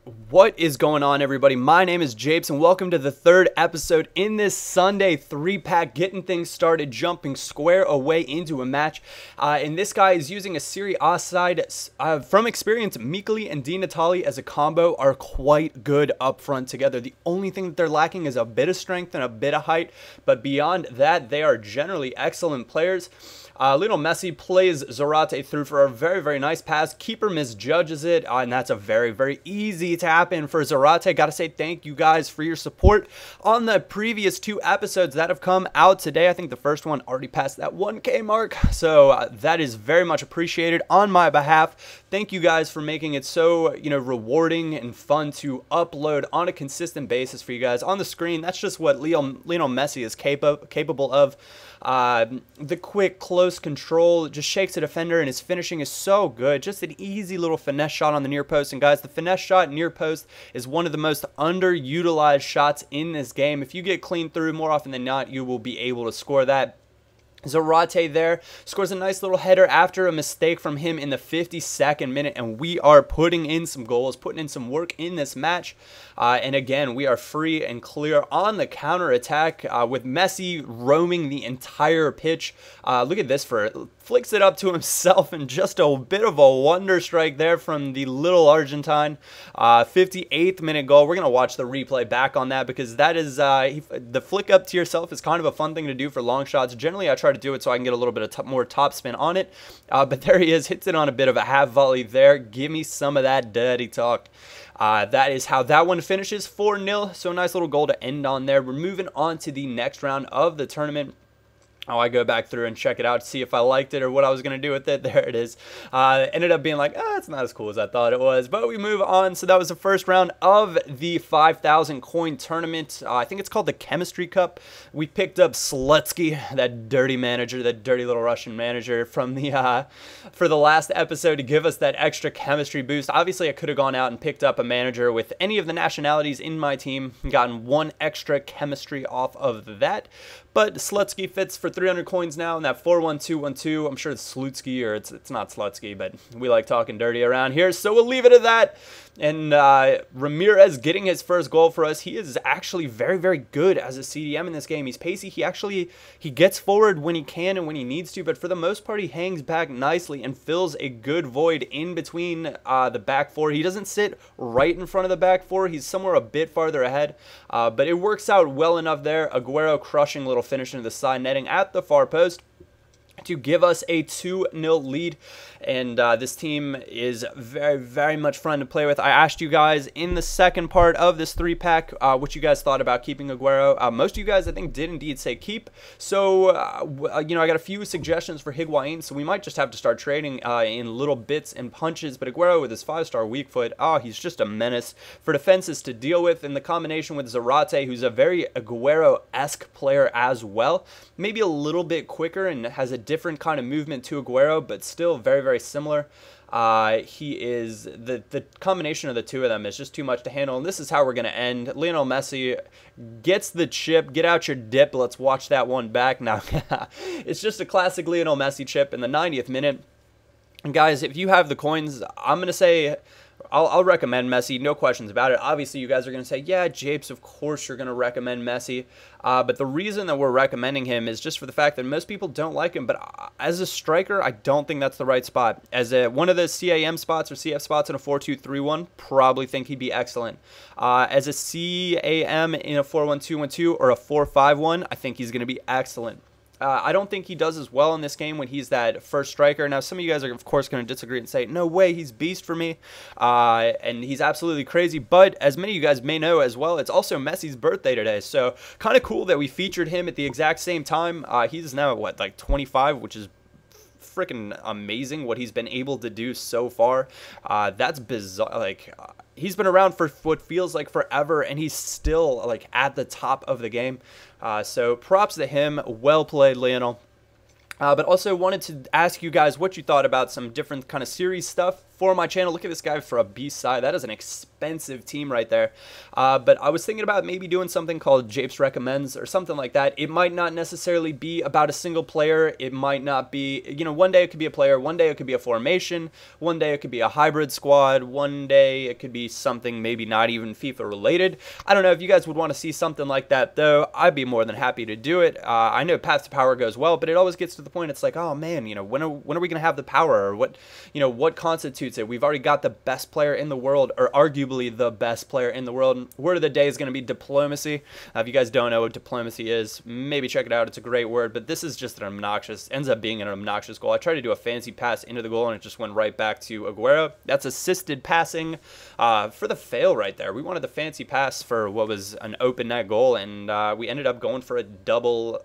What is going on, everybody? My name is Japes, and welcome to the third episode in this Sunday 3-pack, getting things started, jumping square away into a match. And this guy is using a Serie A side. From experience, Mikali and Di Natale as a combo are quite good up front together. The only thing that they're lacking is a bit of strength and a bit of height, but beyond that, they are generally excellent players. Lionel Messi plays Zarate through for a very nice pass. Keeper misjudges it, and that's a very easy tap in for Zarate. Gotta say thank you guys for your support on the previous two episodes that have come out today. I think the first one already passed that 1K mark, so that is very much appreciated on my behalf. Thank you guys for making it so, rewarding and fun to upload on a consistent basis for you guys. On the screen, that's just what Lionel Messi is capable of. The quick, close control, just shakes a defender, and his finishing is so good. Just an easy little finesse shot on the near post. And guys, the finesse shot near post is one of the most underutilized shots in this game. If you get clean through, more often than not, you will be able to score that. Zarate there scores a nice little header after a mistake from him in the 52nd minute, and we are putting in some goals, putting in some work in this match. And again, we are free and clear on the counter attack with Messi roaming the entire pitch. Look at this, flicks it up to himself, and just a bit of a wonder strike there from the little Argentine. 58th minute goal. We're going to watch the replay back on that, because that is the flick up to yourself is kind of a fun thing to do for long shots. Generally, I try to do it so I can get a little bit of more top spin on it. But there he is, hits it on a bit of a half volley there. Give me some of that dirty talk. That is how that one finishes, 4-0. So a nice little goal to end on there. We're moving on to the next round of the tournament. I go back through and check it out to see if I liked it or what I was going to do with it. There it is. Ended up being like, it's not as cool as I thought it was. But we move on. So that was the first round of the 5,000 coin tournament. I think it's called the Chemistry Cup. We picked up Slutsky, that dirty manager, that dirty little Russian manager from the for the last episode to give us that extra chemistry boost. Obviously, I could have gone out and picked up a manager with any of the nationalities in my team and gotten one extra chemistry off of that. But Slutsky fits for 300 coins now, and that 4-1-2-1-2, I'm sure it's Slutsky, or it's not Slutsky, but we like talking dirty around here, so we'll leave it at that. And Ramirez getting his first goal for us. He is actually very good as a CDM in this game. He's pacey. He gets forward when he can and when he needs to, but for the most part, he hangs back nicely and fills a good void in between the back four. He doesn't sit right in front of the back four. He's somewhere a bit farther ahead, but it works out well enough there. Aguero crushing little finish into the side netting at the far post to give us a 2-0 lead. And this team is very much fun to play with. I asked you guys in the second part of this 3-pack what you guys thought about keeping Aguero. Most of you guys, I think, did indeed say keep. So, I got a few suggestions for Higuain, so we might just have to start trading in little bits and punches. But Aguero with his 5-star weak foot, he's just a menace for defenses to deal with. And the combination with Zarate, who's a very Aguero-esque player as well. Maybe a little bit quicker and has a different kind of movement to Aguero, but still very similar. He is the combination of the two of them is just too much to handle, and this is how we're going to end. Lionel Messi gets the chip. Get out your dip. Let's watch that one back now. It's just a classic Lionel Messi chip in the 90th minute. And guys, if you have the coins, I'm going to say I'll recommend Messi, no questions about it. Obviously, you guys are going to say, yeah, Japes, of course you're going to recommend Messi. But the reason that we're recommending him is just for the fact that most people don't like him. But as a striker, I don't think that's the right spot. As one of the CAM spots or CF spots in a 4-2-3-1, probably think he'd be excellent. As a CAM in a 4-1-2-1-2 or a 4-5-1, I think he's going to be excellent. I don't think he does as well in this game when he's that first striker. Now, some of you guys are, of course, going to disagree and say, no way, he's beast for me. And he's absolutely crazy. But as many of you guys may know as well, it's also Messi's birthday today. So kind of cool that we featured him at the exact same time. He's now, what, like 25, which is freaking amazing what he's been able to do so far. That's bizarre. Like, he's been around for what feels like forever, and he's still like at the top of the game. So props to him. Well played, Lionel. But also wanted to ask you guys what you thought about some different kind of series stuff for my channel. Look at this guy for a B side. That is an expensive team right there. But I was thinking about maybe doing something called Japes Recommends or something like that. It might not necessarily be about a single player. It might not be, you know, one day it could be a player, one day it could be a formation, one day it could be a hybrid squad, one day it could be something maybe not even FIFA related. I don't know if you guys would want to see something like that, though. I'd be more than happy to do it. I know Path to Power goes well, but it always gets to the point, it's like, oh man, you know, when are we going to have the power, or what, you know, what constitutes it? We've already got the best player in the world, or arguably the best player in the world. Word of the day is going to be diplomacy. If you guys don't know what diplomacy is, maybe check it out. It's a great word, but this is just an obnoxious, ends up being an obnoxious goal. I tried to do a fancy pass into the goal, and it just went right back to Aguero. That's assisted passing for the fail right there. We wanted the fancy pass for what was an open net goal, and we ended up going for a double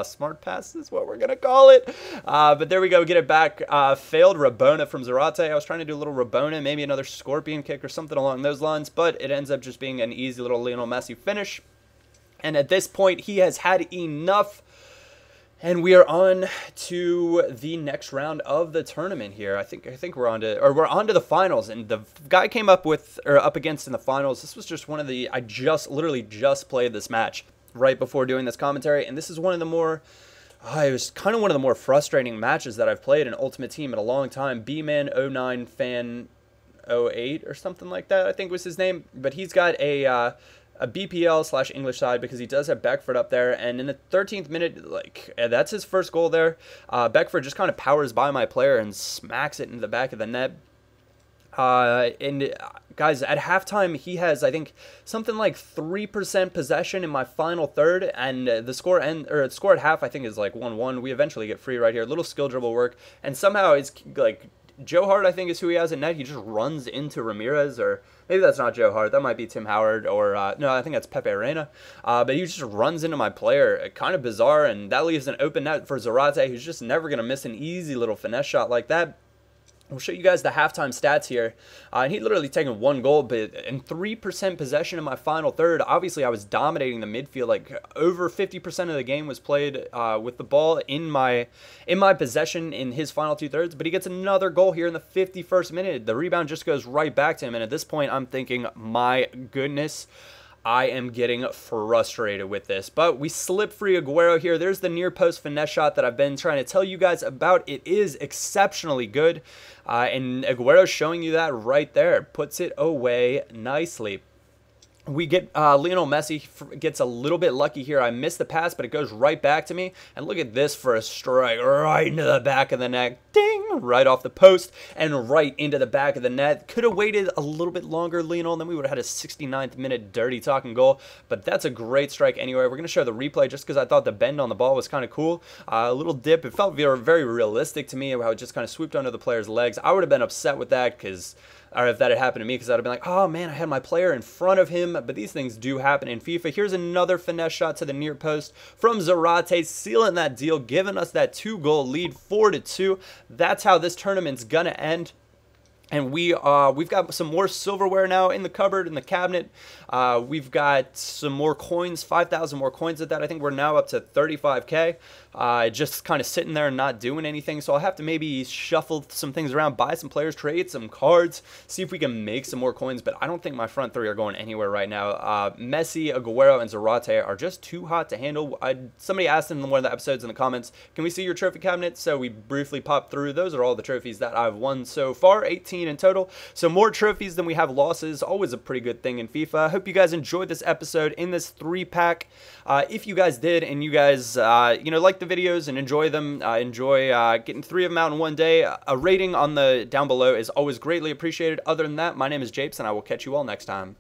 smart pass is what we're gonna call it. But there we go, get it back. Failed Rabona from Zarate. I was trying to do a little Rabona, maybe another scorpion kick or something along those lines, but it ends up just being an easy little Lionel Messi finish. And at this point, he has had enough. And we are on to the next round of the tournament here. I think we're on to the finals. And the guy came up against in the finals. This was just one of the, I literally just played this match right before doing this commentary, and this is one of the more, it was kind of one of the more frustrating matches that I've played in Ultimate Team in a long time. B-Man 09 Fan 08 or something like that, I think was his name. But he's got a BPL / English side because he does have Beckford up there, and in the 13th minute, like, that's his first goal there. Beckford just kind of powers by my player and smacks it into the back of the net. And guys, at halftime, he has, I think, something like 3% possession in my final third, and the score at half, I think, is like 1-1. We eventually get free right here. Little skill dribble work, and somehow it's like Joe Hart, I think, is who he has in net. He just runs into Ramirez, or maybe that's not Joe Hart. That might be Tim Howard, or no, I think that's Pepe Reina. But he just runs into my player. Kind of bizarre, and that leaves an open net for Zarate, who's just never going to miss an easy little finesse shot like that. We'll show you guys the halftime stats here. And he literally taken one goal, but in 3% possession in my final third. Obviously, I was dominating the midfield. Like, over 50% of the game was played with the ball in my possession in his final two-thirds. But he gets another goal here in the 51st minute. The rebound just goes right back to him. And at this point, I'm thinking, my goodness, I am getting frustrated with this. But we slip free Aguero here. There's the near post finesse shot that I've been trying to tell you guys about. It is exceptionally good. And Aguero showing you that right there. Puts it away nicely. We get Lionel Messi gets a little bit lucky here. I missed the pass, but it goes right back to me. And look at this for a strike right into the back of the net. Ding! Right off the post and right into the back of the net. Could have waited a little bit longer, Lionel, and then we would have had a 69th minute dirty talking goal. But that's a great strike anyway. We're going to show the replay just because I thought the bend on the ball was kind of cool. A little dip. It felt very realistic to me how it just kind of swooped under the player's legs. I would have been upset with that because, or if that had happened to me, because I'd have been like, oh man, I had my player in front of him. But these things do happen in FIFA. Here's another finesse shot to the near post from Zarate, sealing that deal, giving us that 2-goal lead, 4-2. That's how this tournament's gonna end. And we've got some more silverware now in the cupboard, in the cabinet. We've got some more coins, 5,000 more coins at that. I think we're now up to 35K. Just kind of sitting there and not doing anything. So I'll have to maybe shuffle some things around, buy some players, trade some cards, see if we can make some more coins. But I don't think my front three are going anywhere right now. Messi, Aguero, and Zarate are just too hot to handle. Somebody asked in one of the episodes in the comments, can we see your trophy cabinet? So we briefly popped through. Those are all the trophies that I've won so far, 18 in total. So more trophies than we have losses. Always a pretty good thing in FIFA. I hope you guys enjoyed this episode in this 3-pack. If you guys did, and you guys like the videos and enjoy them, enjoy getting 3 of them out in one day, a rating on the down below is always greatly appreciated. Other than that, my name is Japes, and I will catch you all next time.